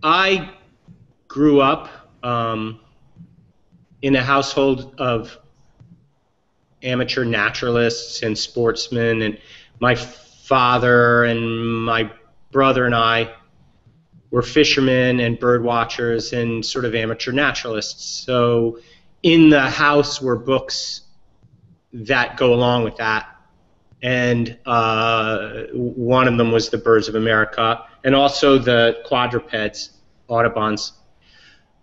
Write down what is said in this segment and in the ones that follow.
I grew up in a household of amateur naturalists and sportsmen, and my father and my brother and I were fishermen and bird watchers and sort of amateur naturalists. So in the house were books that go along with that, and one of them was The Birds of America, and also the quadrupeds, Audubon's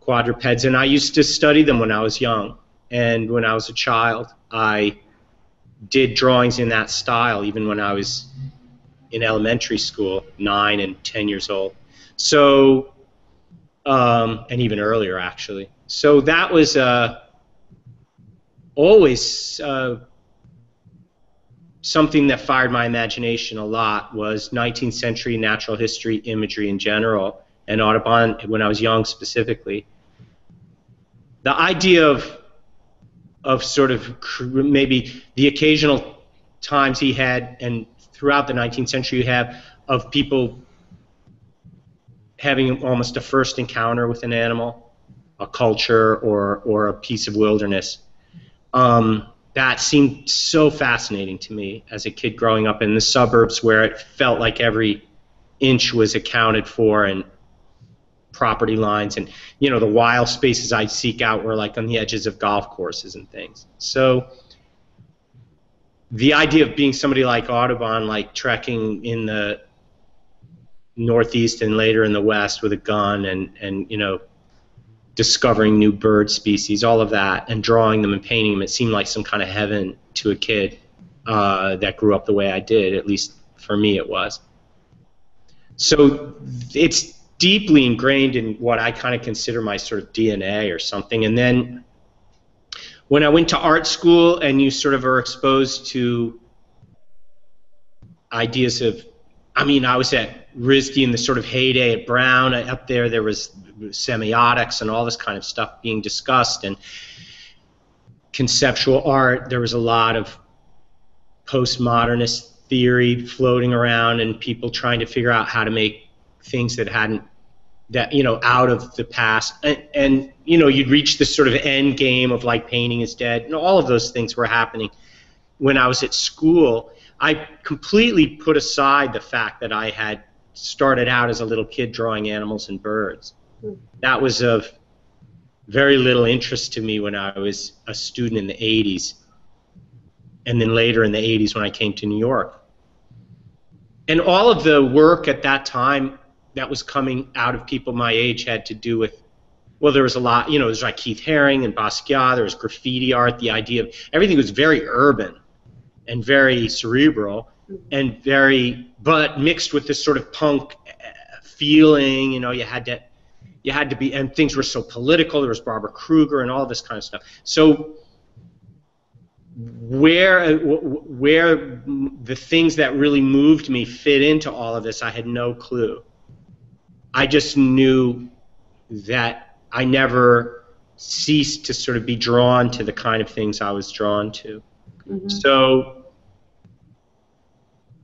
quadrupeds, and I used to study them when I was young. And when I was a child, I did drawings in that style, even when I was in elementary school, 9 and 10 years old. So, and even earlier, actually. So that was always something that fired my imagination a lot, was 19th century natural history imagery in general, and Audubon when I was young specifically. The idea of sort of maybe the occasional times he had, and throughout the 19th century you have, of people having almost a first encounter with an animal, a culture, or a piece of wilderness. That seemed so fascinating to me as a kid growing up in the suburbs, where it felt like every inch was accounted for, and property lines, and the wild spaces I'd seek out were like on the edges of golf courses and things. So the idea of being somebody like Audubon, like trekking in the Northeast and later in the West with a gun, and discovering new bird species, all of that, and drawing them and painting them, it seemed like some kind of heaven to a kid that grew up the way I did. At least for me it was. So it's deeply ingrained in what I kind of consider my sort of DNA or something. And then when I went to art school, and you sort of are exposed to ideas of, I was at RISD in the sort of heyday at Brown. Up there was semiotics and all this kind of stuff being discussed, and conceptual art. There was a lot of postmodernist theory floating around, and people trying to figure out how to make things that hadn't, out of the past, and you'd reach this sort of end game of like painting is dead, and all of those things were happening when I was at school. I completely put aside the fact that I had started out as a little kid drawing animals and birds. That was of very little interest to me when I was a student in the 80s, and then later in the 80s when I came to New York. And all of the work at that time that was coming out of people my age had to do with, well, there was a lot, there was like Keith Haring and Basquiat, there was graffiti art, the idea of everything was very urban and very cerebral, and but mixed with this sort of punk feeling, you had to be, and things were so political. There was Barbara Kruger and all this kind of stuff. So where the things that really moved me fit into all of this, I had no clue. I just knew that I never ceased to sort of be drawn to the kind of things I was drawn to. Mm-hmm. So,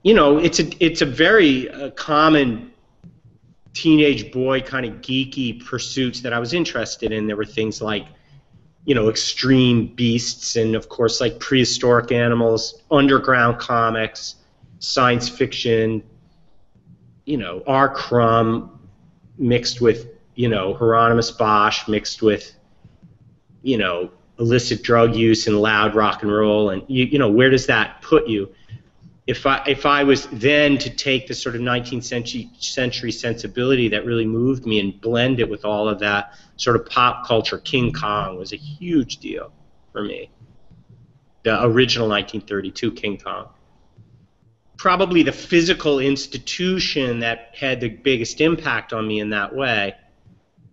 it's a very common teenage boy kind of geeky pursuits that I was interested in. There were things like, extreme beasts, and of course like prehistoric animals, underground comics, science fiction, R. Crumb, mixed with, Hieronymus Bosch, mixed with, illicit drug use and loud rock and roll, and where does that put you? If I was then to take the sort of 19th century sensibility that really moved me and blend it with all of that sort of pop culture, King Kong was a huge deal for me. The original 1932 King Kong. Probably the physical institution that had the biggest impact on me in that way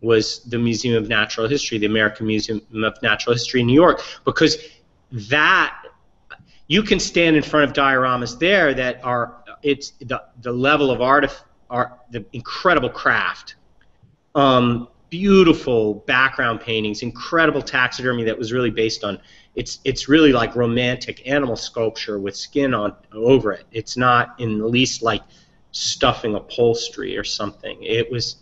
was the Museum of Natural History, the American Museum of Natural History in New York, because that, you can stand in front of dioramas there that are, it's the level of art, the incredible craft, beautiful background paintings, incredible taxidermy that was really based on, it's really like romantic animal sculpture with skin over it. It's not in the least like stuffing upholstery or something. It was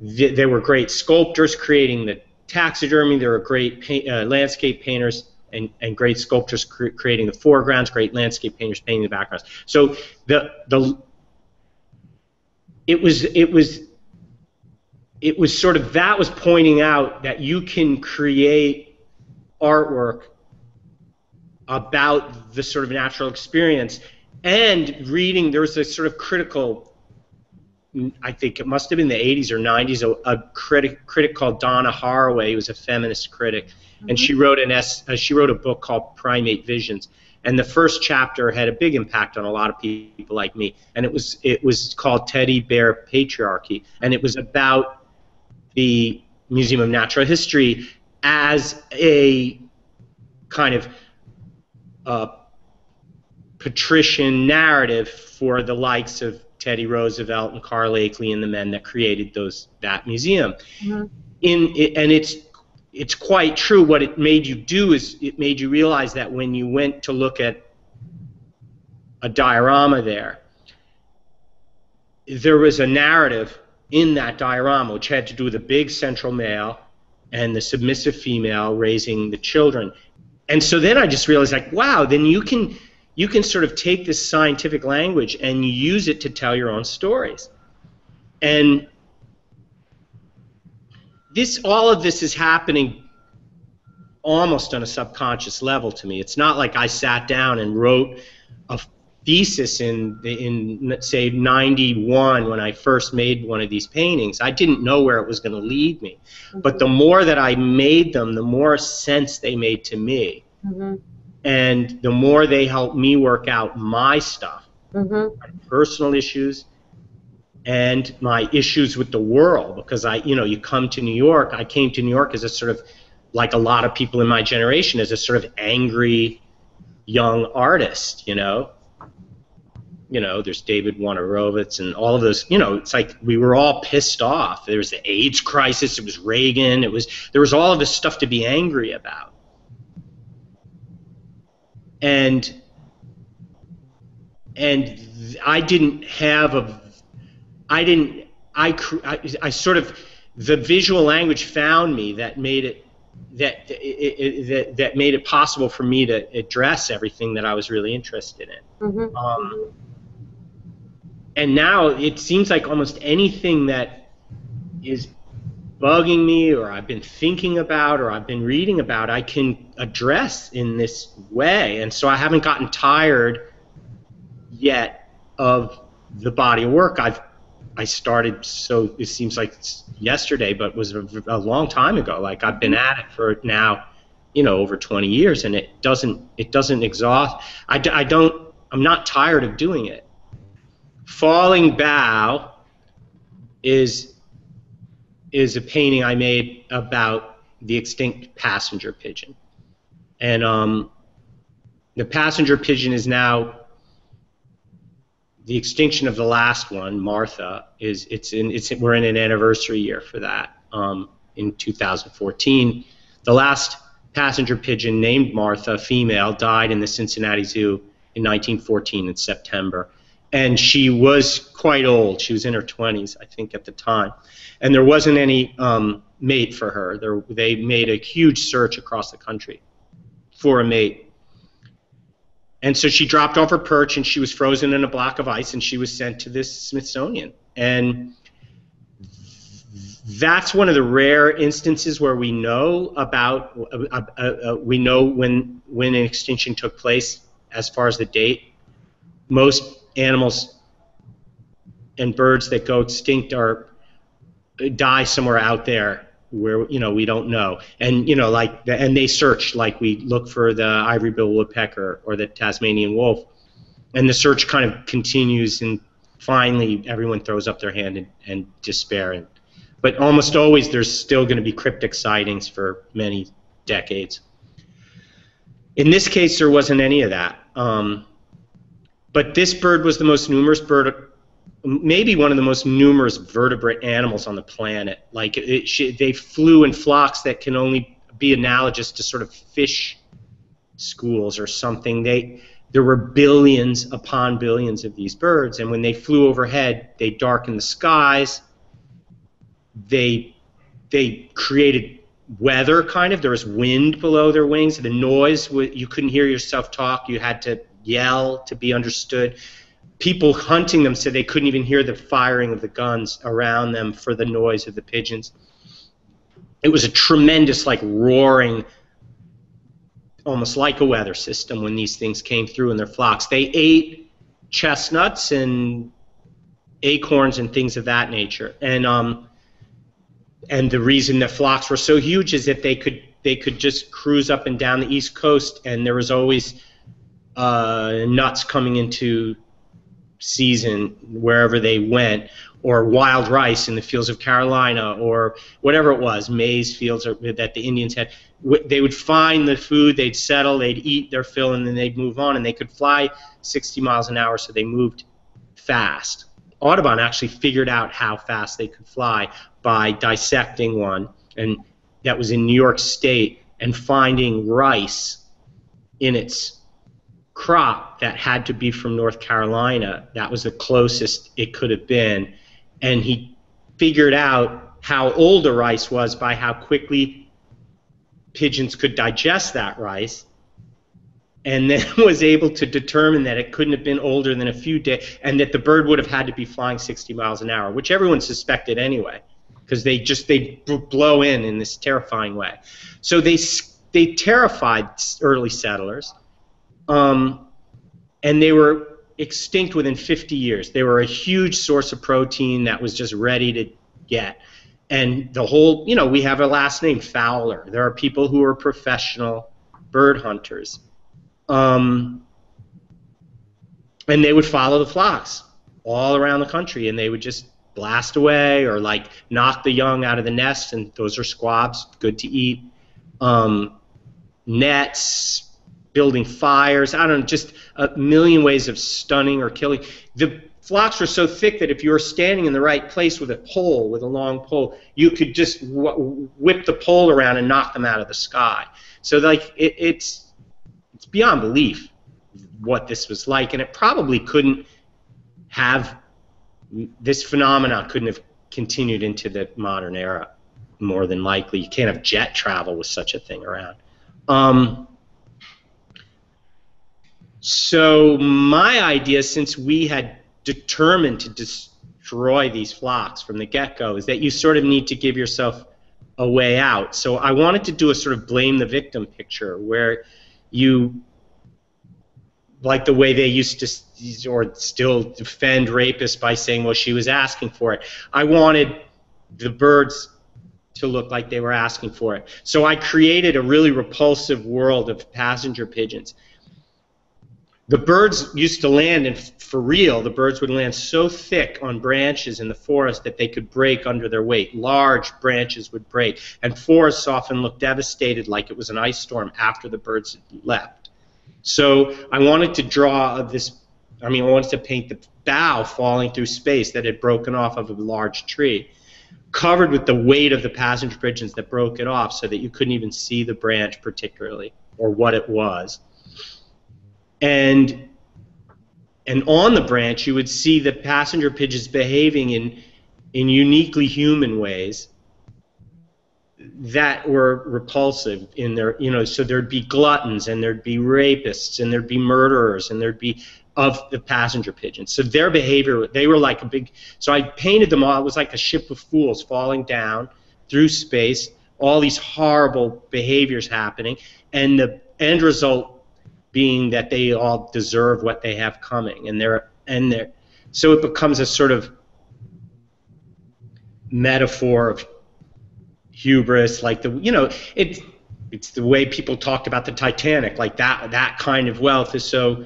They were great sculptors creating the taxidermy. They were great landscape painters and great sculptors creating the foregrounds, great landscape painters painting the backgrounds. So it was sort of, that was pointing out that you can create artwork about the sort of natural experience. And reading, there was a sort of critical, I think it must have been the 80s or 90s, a critic called Donna Haraway, who was a feminist critic, and she wrote a book called Primate Visions. And the first chapter had a big impact on a lot of people like me. And it was called Teddy Bear Patriarchy, and it was about the Museum of Natural History as a kind of patrician narrative for the likes of Teddy Roosevelt and Carl Akeley and the men that created that museum. And it's quite true. What it made you do is it made you realize that when you went to look at a diorama there was a narrative in that diorama which had to do with a big central male and the submissive female raising the children. And so then I just realized, like, wow, then you can sort of take this scientific language and use it to tell your own stories. And all of this is happening almost on a subconscious level to me. It's not like I sat down and wrote a thesis in let's say 91 when I first made one of these paintings. I didn't know where it was going to lead me. But the more that I made them, the more sense they made to me. And the more they helped me work out my stuff, my personal issues, and my issues with the world. Because you come to New York. I came to New York as a sort of, like a lot of people in my generation, as a sort of angry young artist. There's David Wojnarowicz and all of those. It's like we were all pissed off. There was the AIDS crisis. It was Reagan. There was all of this stuff to be angry about. And I didn't have I sort of, the visual language found me that made it that made it possible for me to address everything that I was really interested in. And now it seems like almost anything that is bugging me, or I've been thinking about, or I've been reading about, I can address in this way. And so I haven't gotten tired yet of the body of work. I started, so it seems like it's yesterday, but it was a long time ago. Like, I've been at it for now, over 20 years, and it doesn't exhaust. I'm not tired of doing it. Falling Bough is a painting I made about the extinct passenger pigeon. And the passenger pigeon is now, the extinction of the last one, Martha, we're in an anniversary year for that. In 2014, the last passenger pigeon named Martha, female, died in the Cincinnati Zoo in 1914 in September. And she was quite old. She was in her 20s, I think, at the time. And there wasn't any mate for her. They made a huge search across the country for a mate. And so she dropped off her perch, and she was frozen in a block of ice, and she was sent to this Smithsonian. And that's one of the rare instances where we know about, we know when an extinction took place as far as the date. Most animals and birds that go extinct die somewhere out there where we don't know, and and they search, like we look for the ivory-billed woodpecker or the Tasmanian wolf, and the search kind of continues, and finally everyone throws up their hand and despair. But almost always there's still going to be cryptic sightings for many decades. In this case, there wasn't any of that. But this bird was the most numerous bird, maybe one of the most numerous vertebrate animals on the planet. Like, they flew in flocks that can only be analogous to sort of fish schools or something. There were billions upon billions of these birds, and when they flew overhead, they darkened the skies. they created weather, kind of. There was wind below their wings. The noise, you couldn't hear yourself talk. You had to yell to be understood. People hunting them said they couldn't even hear the firing of the guns around them for the noise of the pigeons. It was a tremendous, like, roaring, almost like a weather system when these things came through in their flocks. They ate chestnuts and acorns and things of that nature. And the reason the flocks were so huge is that they could just cruise up and down the East Coast, and there was always nuts coming into season wherever they went, or wild rice in the fields of Carolina, or whatever it was, maize fields that the Indians had. They would find the food, they'd settle, they'd eat their fill, and then they'd move on, and they could fly 60 miles an hour, so they moved fast. Audubon actually figured out how fast they could fly by dissecting one, and that was in New York State, and finding rice in its crop that had to be from North Carolina. That was the closest it could have been. And he figured out how old the rice was by how quickly pigeons could digest that rice, and then was able to determine that it couldn't have been older than a few days, and that the bird would have had to be flying 60 miles an hour, which everyone suspected anyway, because they blow in this terrifying way. So they terrified early settlers, and they were extinct within 50 years. They were a huge source of protein that was just ready to get. And the whole, we have a last name, Fowler. There are people who are professional bird hunters. And they would follow the flocks all around the country, and they would just blast away or like knock the young out of the nest, and those are squabs, good to eat. Nets, building fires, I don't know, just a million ways of stunning or killing. The flocks were so thick that if you were standing in the right place with a pole, with a long pole, you could just whip the pole around and knock them out of the sky. So like it's beyond belief what this was like, and it probably couldn't have, this phenomenon couldn't have continued into the modern era, more than likely. You can't have jet travel with such a thing around. So my idea, since we had determined to destroy these flocks from the get-go, is that you sort of need to give yourself a way out. So I wanted to do a sort of blame the victim picture, where you, like the way they used to, or still defend rapists by saying, well, she was asking for it. I wanted the birds to look like they were asking for it. So I created a really repulsive world of passenger pigeons. The birds used to land, and for real, the birds would land so thick on branches in the forest that they could break under their weight. Large branches would break, and forests often looked devastated, like it was an ice storm after the birds had left. So I wanted to draw this, I wanted to paint the bough falling through space that had broken off of a large tree, covered with the weight of the passenger pigeons that broke it off, so that you couldn't even see the branch particularly, or what it was. And on the branch, you would see the passenger pigeons behaving in uniquely human ways that were repulsive in their, so there'd be gluttons, and there'd be rapists, and there'd be murderers, and there'd be of the passenger pigeons. So their behavior, they were like a big, so I painted them all, it was like a ship of fools falling down through space, all these horrible behaviors happening, and the end result being that they all deserve what they have coming, and so it becomes a sort of metaphor of hubris, like it's the way people talked about the Titanic, like that kind of wealth is so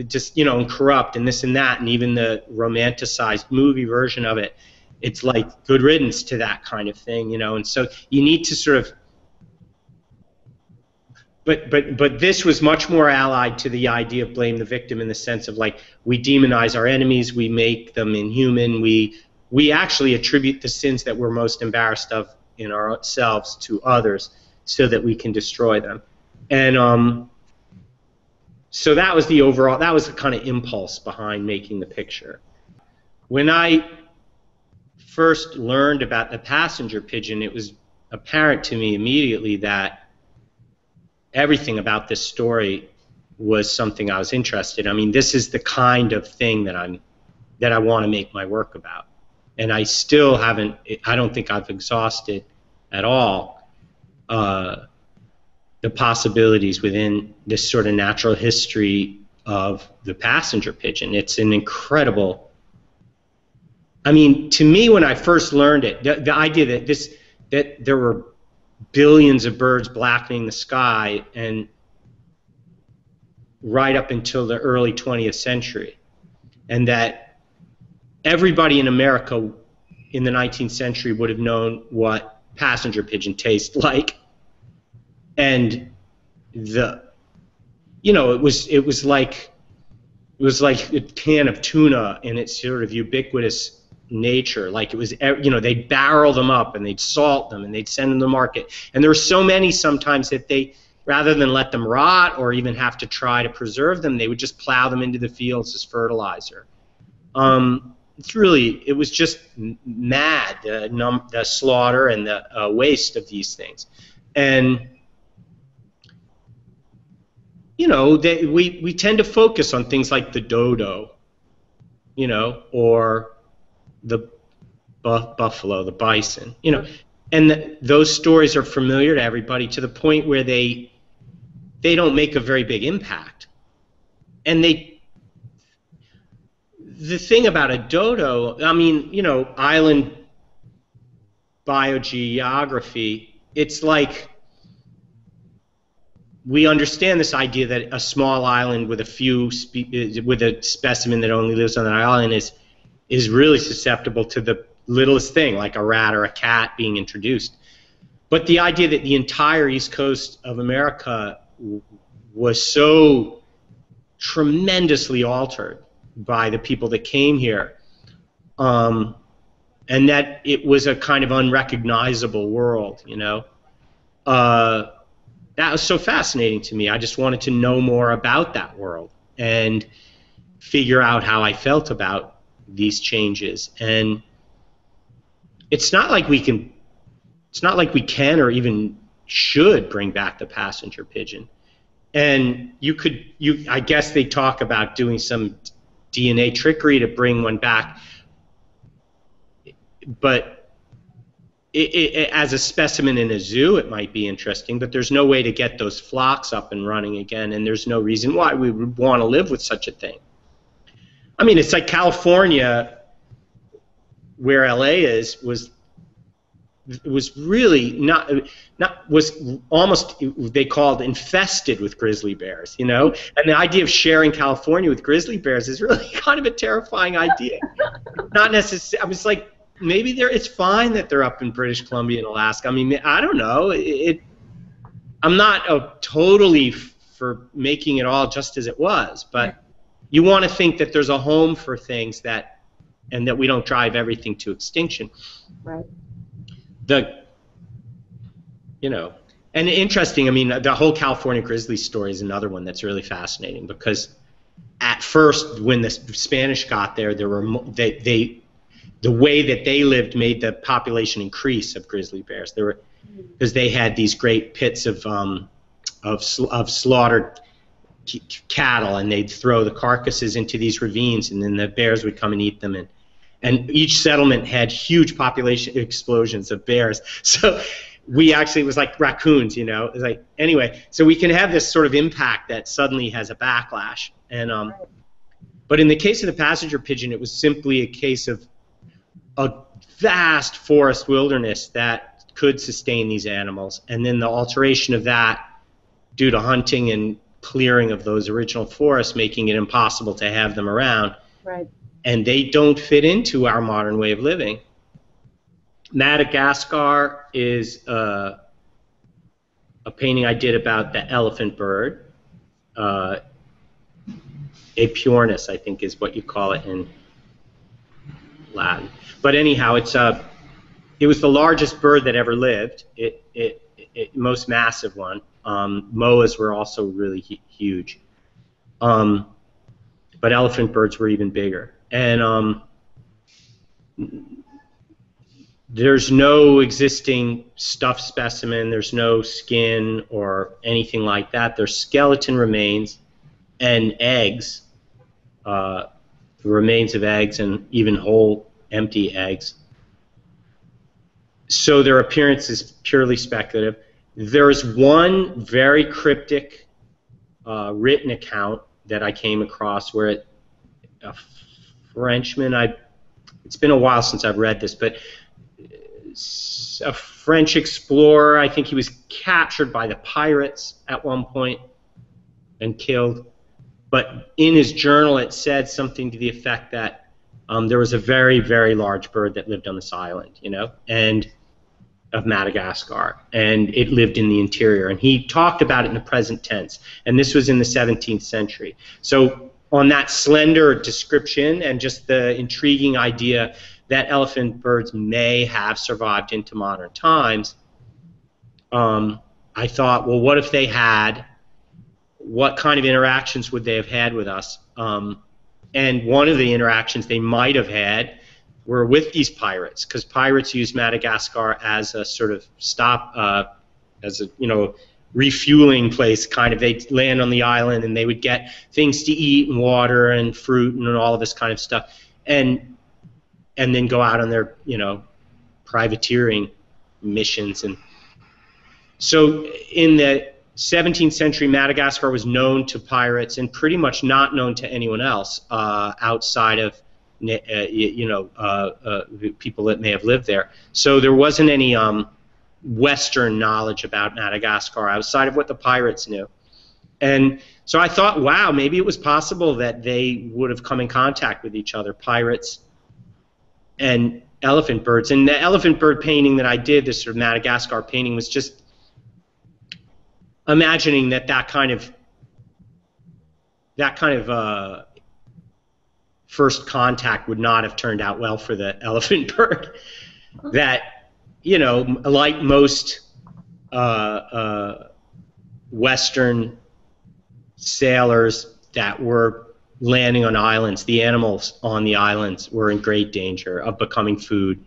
just and corrupt, and this and that, and even the romanticized movie version of it, it's like good riddance to that kind of thing, and so you need to sort of. But this was much more allied to the idea of blame the victim, in the sense of like we demonize our enemies, we make them inhuman, we actually attribute the sins that we're most embarrassed of in ourselves to others, so that we can destroy them. And so that was the overall, that was the kind of impulse behind making the picture. When I first learned about the passenger pigeon, it was apparent to me immediately that everything about this story was something I was interested in. I mean, this is the kind of thing that I want to make my work about. And I still haven't, I don't think I've exhausted at all the possibilities within this sort of natural history of the passenger pigeon. It's an incredible, I mean, to me, when I first learned it, the idea that there were billions of birds blackening the sky, and right up until the early 20th century, and that everybody in America in the 19th century would have known what passenger pigeon tastes like, and it was like a can of tuna in its sort of ubiquitous nature. Like it was, they'd barrel them up and they'd salt them and they'd send them to the market. And there were so many sometimes that they, rather than let them rot or even have to try to preserve them, they would just plow them into the fields as fertilizer. It was just mad, the slaughter and the waste of these things. And we tend to focus on things like the dodo, or the buffalo, the bison, and those stories are familiar to everybody to the point where they don't make a very big impact. And the thing about a dodo, I mean, island biogeography, it's like we understand this idea that a small island with with a specimen that only lives on that island is really susceptible to the littlest thing, like a rat or a cat being introduced. But the idea that the entire east coast of America was so tremendously altered by the people that came here, and that it was a kind of unrecognizable world, that was so fascinating to me. I just wanted to know more about that world and figure out how I felt about these changes. And it's not like we can or even should bring back the passenger pigeon. And I guess they talk about doing some DNA trickery to bring one back, but as a specimen in a zoo, it might be interesting, but there's no way to get those flocks up and running again, and there's no reason why we would want to live with such a thing. I mean, it's like California, where LA was really was almost, they called infested with grizzly bears, and the idea of sharing California with grizzly bears is really kind of a terrifying idea. Not necessarily, I was like, maybe it's fine that they're up in British Columbia and Alaska. I mean, I don't know. I'm not totally for making it all just as it was, but you want to think that there's a home for things and that we don't drive everything to extinction. Right. And interesting, I mean, the whole California grizzly story is another one that's really fascinating, because at first, when the Spanish got there, the way that they lived made the population increase of grizzly bears. Because they had these great pits of slaughtered cattle, and they'd throw the carcasses into these ravines, and then the bears would come and eat them. And each settlement had huge population explosions of bears. So it was like raccoons, It was like, anyway, so we can have this sort of impact that suddenly has a backlash. And but in the case of the passenger pigeon, it was simply a case of a vast forest wilderness that could sustain these animals, and then the alteration of that due to hunting and clearing of those original forests, making it impossible to have them around. Right. And they don't fit into our modern way of living. Madagascar is a painting I did about the elephant bird. Apiornis, I think, is what you call it in Latin. But anyhow, it was the largest bird that ever lived. Most massive one. Moas were also really huge. But elephant birds were even bigger. And there's no existing stuffed specimen, there's no skin or anything like that. There's skeleton remains and eggs, the remains of eggs and even whole empty eggs. So their appearance is purely speculative. There's one very cryptic written account that I came across where a Frenchman, it's been a while since I've read this, but a French explorer, I think he was captured by the pirates at one point and killed. But in his journal it said something to the effect that there was a very, very large bird that lived on this island, you know, and of Madagascar, and it lived in the interior. And he talked about it in the present tense, and this was in the 17th century. So on that slender description and just the intriguing idea that elephant birds may have survived into modern times, I thought, well, what if they had? What kind of interactions would they have had with us? And one of the interactions they might have had were with these pirates, because pirates use Madagascar as a sort of stop, as a, you know, refueling place, kind of. They'd land on the island and they would get things to eat and water and fruit and all of this kind of stuff, and then go out on their, you know, privateering missions. And so in the 17th century, Madagascar was known to pirates and pretty much not known to anyone else outside of people that may have lived there. So there wasn't any Western knowledge about Madagascar outside of what the pirates knew. And so I thought, wow, maybe it was possible that they would have come in contact with each other, pirates and elephant birds. And the elephant bird painting that I did, this sort of Madagascar painting, was just imagining that kind of first contact would not have turned out well for the elephant bird. That, you know, like most Western sailors that were landing on islands, the animals on the islands were in great danger of becoming food,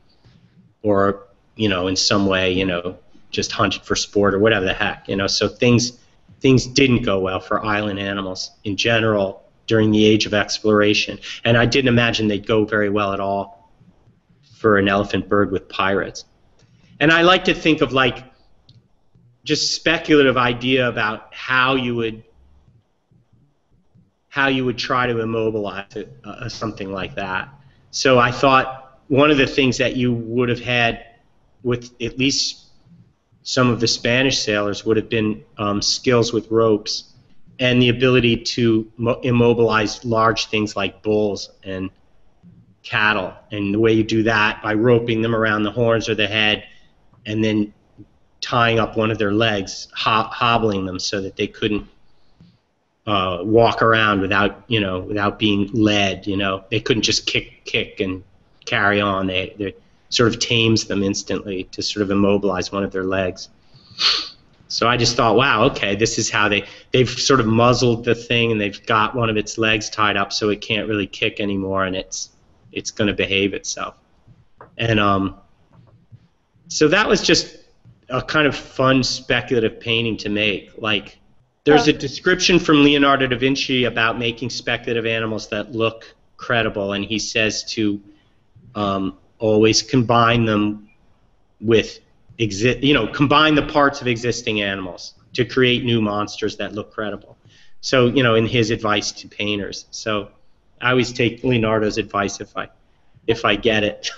or, you know, in some way, you know, just hunted for sport or whatever the heck, you know. So things didn't go well for island animals in general during the age of exploration, and I didn't imagine they'd go very well at all for an elephant bird with pirates. And I like to think of, like, just speculative idea about how you would try to immobilize it, something like that. So I thought one of the things that you would have had with at least some of the Spanish sailors would have been skills with ropes and the ability to immobilize large things like bulls and cattle. And the way you do that, by roping them around the horns or the head and then tying up one of their legs, hobbling them so that they couldn't walk around without being led. You know, they couldn't just kick and carry on. They sort of tames them instantly to sort of immobilize one of their legs. So I just thought, wow, okay, this is how they've sort of muzzled the thing, and they've got one of its legs tied up so it can't really kick anymore, and it's going to behave itself. And so that was just a kind of fun speculative painting to make. Like, there's a description from Leonardo da Vinci about making speculative animals that look credible, and he says to always combine them with combine the parts of existing animals to create new monsters that look credible. So, you know, in his advice to painters. So I always take Leonardo's advice if I get it.